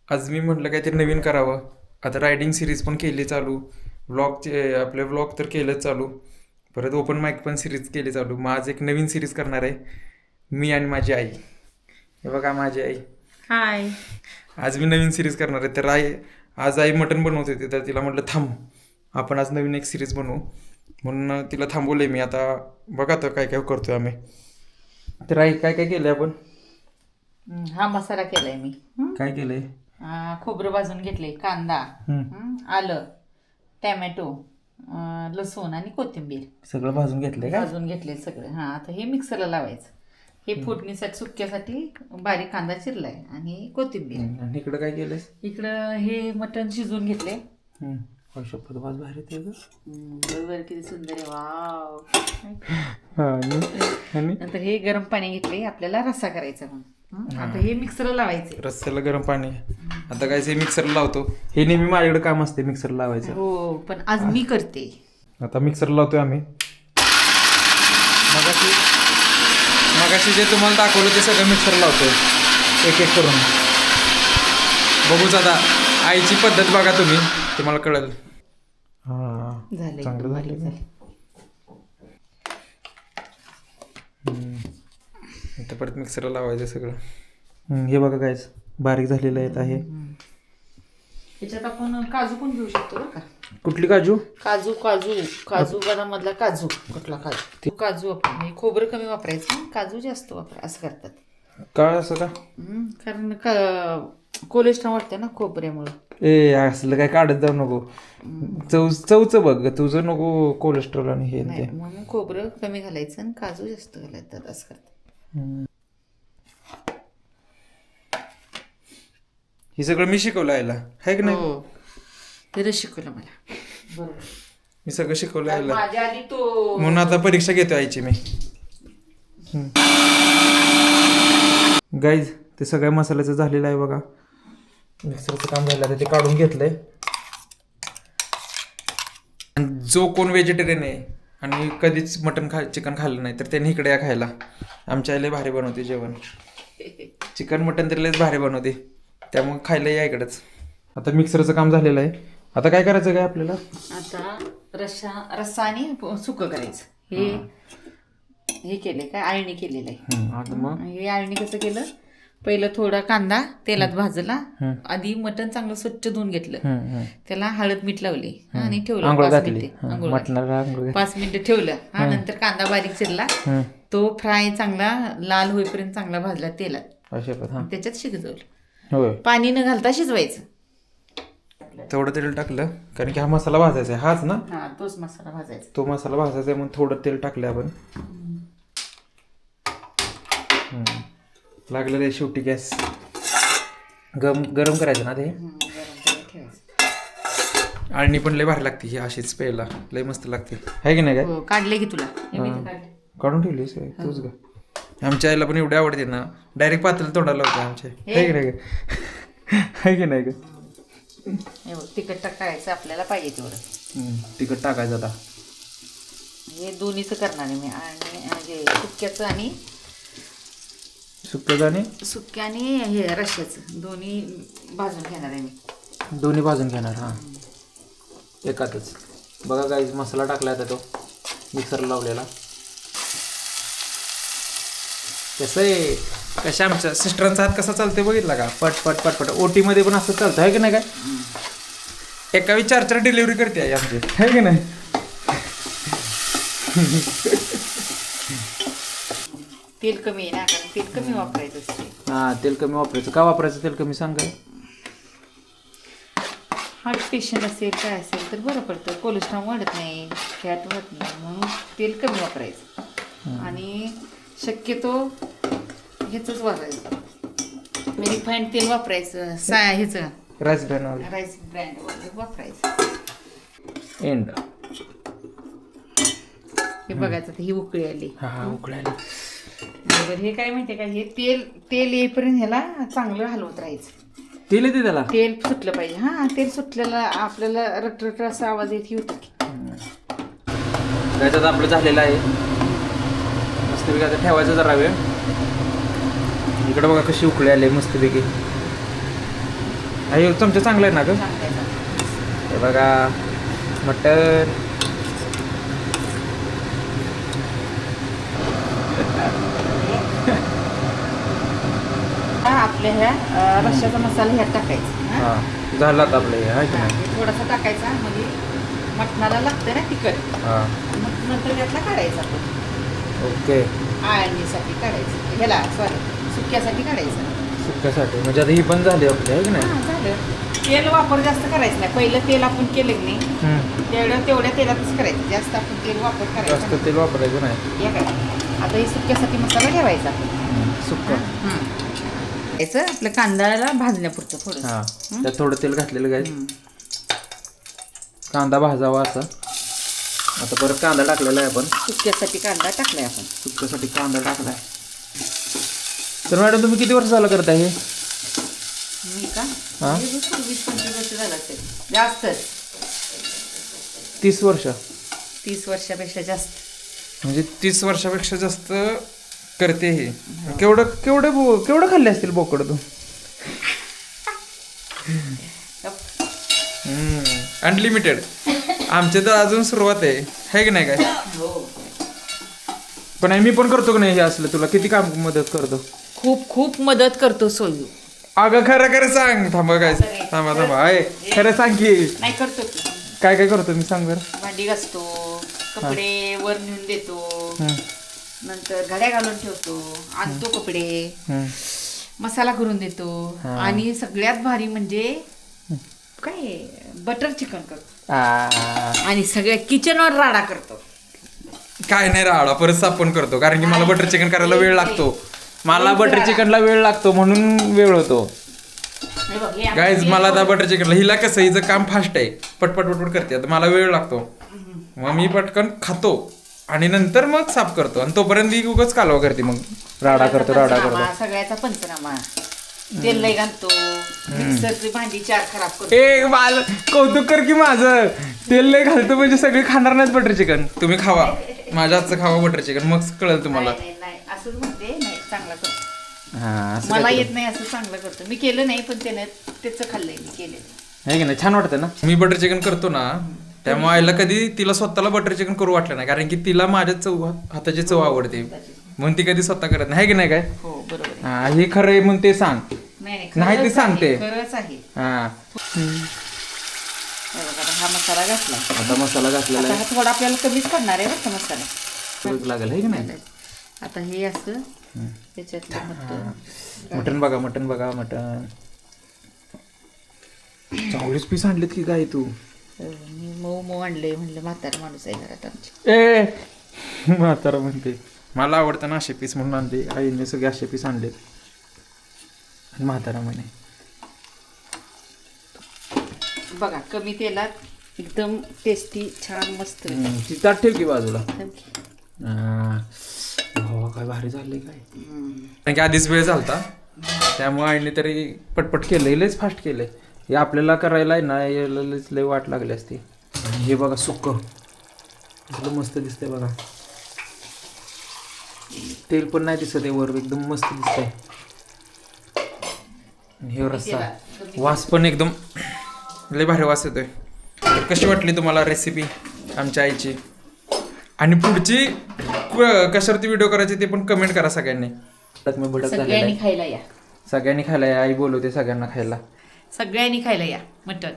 आज मी म्हटलं काहीतरी नवीन करावं. आता रायडिंग सिरीज पण केली चालू, व्लॉगचे आपले व्लॉग तर केलंच चालू, परत ओपन माईक पण सिरीज केली चालू. मग आज एक नवीन सिरीज करणार आहे, मी आणि माझी आई. हे बघा माझी आई. हाय. आज मी नवीन सिरीज करणार आहे. तर आज आई मटण बनवत होती, तर तिला म्हटलं थांब, आपण आज नवीन एक सिरीज बनवू. म्हणून तिला थांबवलंय मी. आता बघा तर काय काय करतोय आम्ही. तर आई काय काय केलंय आपण? हा मसाला केलाय मी. काय केलंय? खोबरं भाजून घेतले, कांदा, आलं, टॅमॅटो, लसूण आणि कोथिंबीर सगळं भाजून घेतलंय का? भाजून घेतले सगळं. हा आता हे मिक्सरला लावायचं. हे फोडणीसाठी सुक्यासाठी बारीक कांदा चिरलाय आणि कोथिंबीर. आणि इकडं काय केलंय? इकडं हे मटण शिजवून घेतले. शपथ वाज बाहेर येते ग. बरोबर, किती सुंदर आहे. वाव. आणि नंतर हे गरम पाणी घेतले, आपल्याला रस्सा करायचा म्हणून. आता हे मिक्सरला लावायचे. रस्त्याला गरम पाणी. आता काय ते मिक्सरला लावतो. हे नेहमी माझ्याकडे काम असते मिक्सरला लावायचं. हो, पण आज मी करते. आता मिक्सरला लावतोय आम्ही. मगाशी जे तुम्हाला दाखवलं ते सगळं मिक्सर लावतोय एक एक करून. बघूच आता आईची पद्धत बघा तुम्ही, तुम्हाला कळेल. झालं, चांगलं झालं. आता परत मिक्सरला लावायचं सगळं. हे बघा काय बारीक झालेलं आहे. याच्यात आपण काजू पण घेऊ शकतो बरं का. कुठली काजू? काजू काजू काजू बदाममधला काजू. कुठला काजू? काजू आपण हे खोबरं कमी वापरायचं, काजू जास्त वापरा असं करतात. का असं का? कारण कोलेस्ट्रॉल वाटते ना खोबऱ्यामुळे. असलं काय काढत जाऊ नको. चवचं बघ तुझं, नको कोलेस्ट्रॉल आणि हे ते. म्हणून खोबरं कमी घालायचं आणि काजू जास्त घालायचं असं करतात. हे सगळं मी शिकवलं आईला, आहे की नाही? ते शिकवलं मला. बरोबर, मी सगळं शिकवलं आईला. माझ्या आधी तो म्हणून आता परीक्षा घेतो आईची मी. गाईज ते सगळ्या मसाल्याचं झालेलं आहे बघा. मिक्सरचं काम झालं आहे, ते काढून घेतलंय. जो कोण व्हेजिटेरियन आहे आणि कधीच मटन चिकन खाल्लं नाही, तर त्यांनी इकडे या खायला. आमच्या आईला भारी बनवते जेवण. चिकन मटन तर लयच भारी बनवते, त्यामुळे खायला या इकडंच. आता मिक्सरचं काम झालेलं आहे. आता काय करायचं काय आपल्याला? आता रस्सा आणि सुकं करायचं. हे केलंय काय, आळणी केलेलं आहे. आता मग हे आळणी कसं केलं, पहिलं थोडा कांदा तेलात भाजला. आधी मटण चांगलं स्वच्छ धुवून घेतलं, त्याला हळद मीठ लावली आणि ठेवलं 5 मिनिटे. 5 मिनिटं ठेवलं. नंतर कांदा बारीक चिरला, तो फ्राय चांगला लाल होईपर्यंत चांगला भाजला तेलात. त्याच्यात शिजवलं, पाणी न घालता शिजवायचं. तेवढं तेल टाकलं कारण की हा मसाला भाजायचा आहे. हाच ना? तोच मसाला भाजायचा. तो मसाला भाजायचा आहे म्हणून थोडं तेल टाकलं आपण. लागलं रे शेवटी गॅस गरम करायचं ना ते. आळणी पण लय भारी लागते ही, अशीच प्यायला लय मस्त लागते, आहे की नाही काय? काढले की तुला काढून ठेवलीस तूच ग. आमच्या आईला पण एवढी आवडते ना, डायरेक्ट पातळ तोंडाला होते आमच्या. आहे की नाही ग? आहे की नाही ग? तिखट टाकायचं आपल्याला पाहिजे तेवढं. तिखट टाकायचं आता. हे दोन्हीचं करणार आहे मी, आणि म्हणजे सुक्या आणि हे रश्श्याचं दोन्ही भाजून घेणार आहे मी. दोन्ही भाजून घेणार. एकातच. बघा गाईज मसाला टाकला आता तो मिक्सरला लावलेला. कसं आहे, कशा आमच्या सिस्टरांचा हात कसा चालतोय बघितला का? पट पट पट पट. OT मध्ये पण असं चालतं, आहे की नाही काय? एका वेळी 4 डिलिव्हरी करते आहे आमची, आहे की नाही? तेल कमी आहे ना, कारण तेल कमी वापरायचं असते. तेल कमी वापरायचं. का वापरायचं तेल कमी सांग काय? हार्ट पेशंट असेल काय असेल तर बरं पडतं, कोलेस्ट्रॉल वाढत नाही, फॅट वाढत नाही, म्हणून तेल कमी वापरायचं. आणि शक्यतो ह्याचंच वापरायचं, रिफाईंड तेल वापरायचं. ह्याचं राईस ब्रँड वापरायचं. एंड. हे बघायचं ही उकळी आली. उकळायला बरोबर. हे काय माहितीये का, हे तेल येईपर्यंत ह्याला चांगलं हलवत राहायचं. तेल येते त्याला? तेल सुटलं पाहिजे. तेल सुटलेला आपल्याला रट असा आवाज येत होता की. त्याच्यात आपलं झालेलं आहे मस्तपैकी. आता ठेवायचं जरा वेळ. इकडं बघा कशी उकळी आली मस्तपैकी. आई चमचा चांगला आहे ना ग. चांगलं हे बघा मटण. आपल्या ह्या रश्श्याचा मसाला ह्यात टाकायचा. हां झालं आता आपलं हे आहे की नाही. हे थोडासा टाकायचा म्हणजे मटणाला लागतं ना तिखट. हां मग नंतर त्यातला काढायचा आपण. ओके. आळणीसाठी काढायचं, ह्याला सॉरी सुक्यासाठी काढायचं. सुक्यासाठी म्हणजे आता ही पण झाली आपली आहे की नाही. हां झालं. तेल वापर जास्त करायचं नाही. पहिलं तेल आपण केलं की नाही तेवढ्या तेलातच करायचं. जास्त आपण तेल वापर करायचा जास्त तेल वापरायचं नाही. हे काय आता हे सुक्यासाठी मसाला ठेवायचा आपण. सुक्का. याचं आपल्या कांद्याला भाजण्यापुरतं थोडं. हां त्यात थोडं तेल घातलेलं काय. कांदा भाजावा असा. आता परत कांदा टाकलेला आहे आपण. सुक्यासाठी कांदा टाकलाय आपण. सुक्यासाठी कांदा टाकलाय. तर मॅडम तुम्ही किती वर्ष झालं करताय हे. मी का हां 20-25 वर्ष झालं असेल. जास्तच 30 वर्ष. 30 वर्षापेक्षा जास्त. म्हणजे 30 वर्षापेक्षा जास्त करते हे. केवढं केवढं केवढं खाल्ले असतील बोकड तू. अनलिमिटेड. आमच्या तर अजून सुरुवात आहे की नाही काय. पण मी पण करतो की नाही हे असलं. तुला किती काम मदत करतो. खूप खूप मदत करतो सोयू. अगं खरं खरं सांग. थांबा काय थांबा आहे खरं सांग की. नाही करतो की. काय काय करतो मी सांग बरं. भांडी घासतो, कपडे वर नेऊन देतो, नंतर घड्या घालून ठेवतो, आणतो कपडे, मसाला करून देतो आणि सगळ्यात भारी म्हणजे काय बटर चिकन करतो आणि सगळ्या किचनवर राडा करतो. काय नाही राडा परत साफ पण करतो कारण की मला बटर चिकन करायला वेळ लागतो. मला बटर चिकनला वेळ लागतो म्हणून वेळ होतो. गाईज मला आता बटर चिकनला हिला कसं हिचं काम फास्ट आहे. पटपट पटपट करते. आता मला वेळ लागतो मग मी पटकन खातो आणि नंतर मग साफ करतो आणि तोपर्यंत मी उगाच कालवा करते. मग राडा करतो. सगळ्याचा पंचनामा. तेल लई घालतो, मिक्सरची भांडी 4 खराब करतो. ए बाल कौतुक कर की माझं. तेल लय घालतो म्हणजे सगळे खाणार नाहीत बटर चिकन. तुम्ही खावा माझ्या हातचं खावा बटर चिकन मग कळेल तुम्हाला. नाही असंच म्हणते. नाही चांगला करतो. हा मला येत नाही असं चांगलं करतो. मी केलं नाही पण त्याचं खाल्लंय मी केलेलं आहे की नाही. छान वाटतं ना. मी बटर चिकन करतो ना त्यामुळे आईला कधी तिला स्वतःला बटर चिकन करू वाटलं नाही कारण की तिला माझ्या हाताची चव आवडते म्हणून ती कधी स्वतः करत नाही. आहे की नाही काय. हो बरोबर. हा हे खरं आहे म्हणून ते सांग. नाही ते सांगते. खरंच आहे. हा हा मसाला घातला. आता मसाला घातलेला आता हा थोडा आपल्याला कमीच पडणार आहे बरं मसाला. लागेल आहे की नाही. आता हे असं त्याच्यातलं मटण बघा मटण. 40 पीस आणलेत की काय तू. मी मऊ आणले म्हणलं म्हातारा माणूस आहे घरात आमची. ए म्हातारा म्हणते. मला आवडतं ना असे पीस म्हणून आणले. आईने सगळे असे पीस आणलेत. म्हातारा म्हणे बघा कमी तेलात एकदम टेस्टी छान मस्त. ती ताट ठेव की बाजूला. काय भारी झाले काय. कारण की आधीच वेळ झालता त्यामुळे आईने तरी पटपट केलंय. लयच फास्ट केलंय. हे आपल्याला करायला आहे ना लय वाट लागली असती. हे बघा सुक्क मस्त दिसतंय बघा. तेल पण नाही दिसत आहे वर. एकदम मस्त दिसतंय. हे रस्सा वास पण एकदम लय भारी वास येतोय. तर कशी वाटली तुम्हाला रेसिपी आमच्या आईची आणि पुढची कशावरती व्हिडिओ करायचे ते पण कमेंट करा सगळ्यांनी. सगळ्यांनी खायला या. सगळ्यांनी खायला या. आई बोलवते सगळ्यांना खायला. सगळ्यांनी खायला या मटण.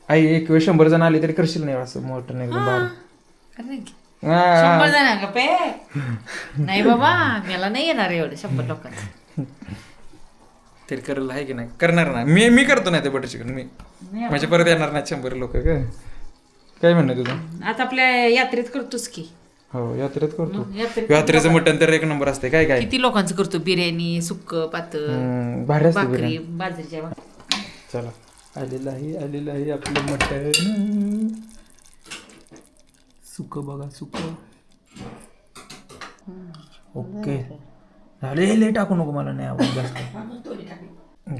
आई एक वेळ 100 जण आले तरी करशील नाही असं मटण एकदम भारी. 100 जण गप्पे नाही बाबा मला नाही येणार एवढं 100 लोकांचं. तरी करेल आहे की नाही. करणार ना मी करतो नाही ते बटर चिकन. मी म्हणजे परत येणार नाही 100 लोक. काय म्हणणं तुझं. आता आपल्या यात्रेत करतोस की. हो यात्रेत करतो. यात्रेचं मटण तर 1 नंबर असते. काय किती लोकांचं करतो. बिर्याणी सुक्क पातळ भारी असते भाकरी बाजरीच्या भाकरी. चला आलेलं आहे आपलं मटण. सुक्क बघा सुक्क. ओके झाले. लय टाकू नको मला नाही आवडत जास्त.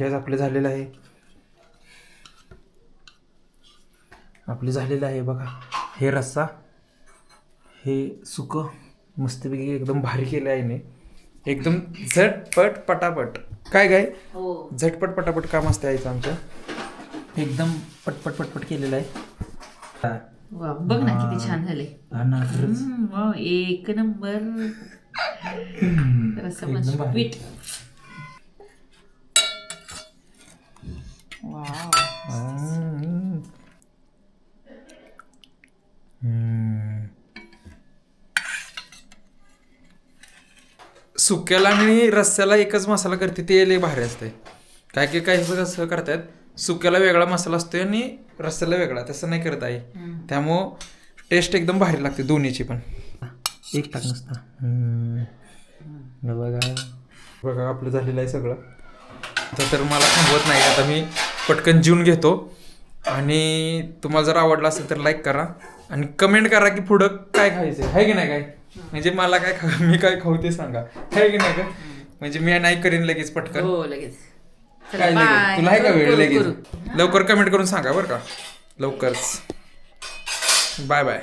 गॅस आपलं झालेलं आहे. बघा हे रस्सा हे सुक मस्तपैकी एकदम भारी केलं आहे ने. एकदम झटपट पटापट. काय झटपट पटापट काम असते आईचं आमच्या. एकदम पटपट पटपट केलेलं आहे. वा, बघ ना किती छान झाले. वा, एक नंबर. रस्सा पण स्वीट. वाव. सुक्याला आणि रस्स्याला एकच मसाला करते ते लय भारी असते. काय काय काय कसं करतात, सुक्याला वेगळा मसाला असतोय आणि रस्स्याला वेगळा, तसं नाही करत आहे. त्यामुळं टेस्ट एकदम भारी लागते दोन्हीची पण. एक टाक नसता. बघा आपलं झालेलं आहे सगळं. आता तर मला थांबवत नाही, आता मी पटकन जेवून घेतो. आणि तुम्हाला जर आवडलं असेल तर लाईक करा आणि कमेंट करा की पुढं काय खायचं आहे की नाही. काय म्हणजे मला काय मी काय खाऊ ते सांगा, आहे की नाही का. म्हणजे मी नाही करीन लगेच पटकन. हो लगेच. काय लगेच तुला आहे का वेळ लगेच. लवकर कमेंट करून सांगा बरं का, लवकरच. Bye bye.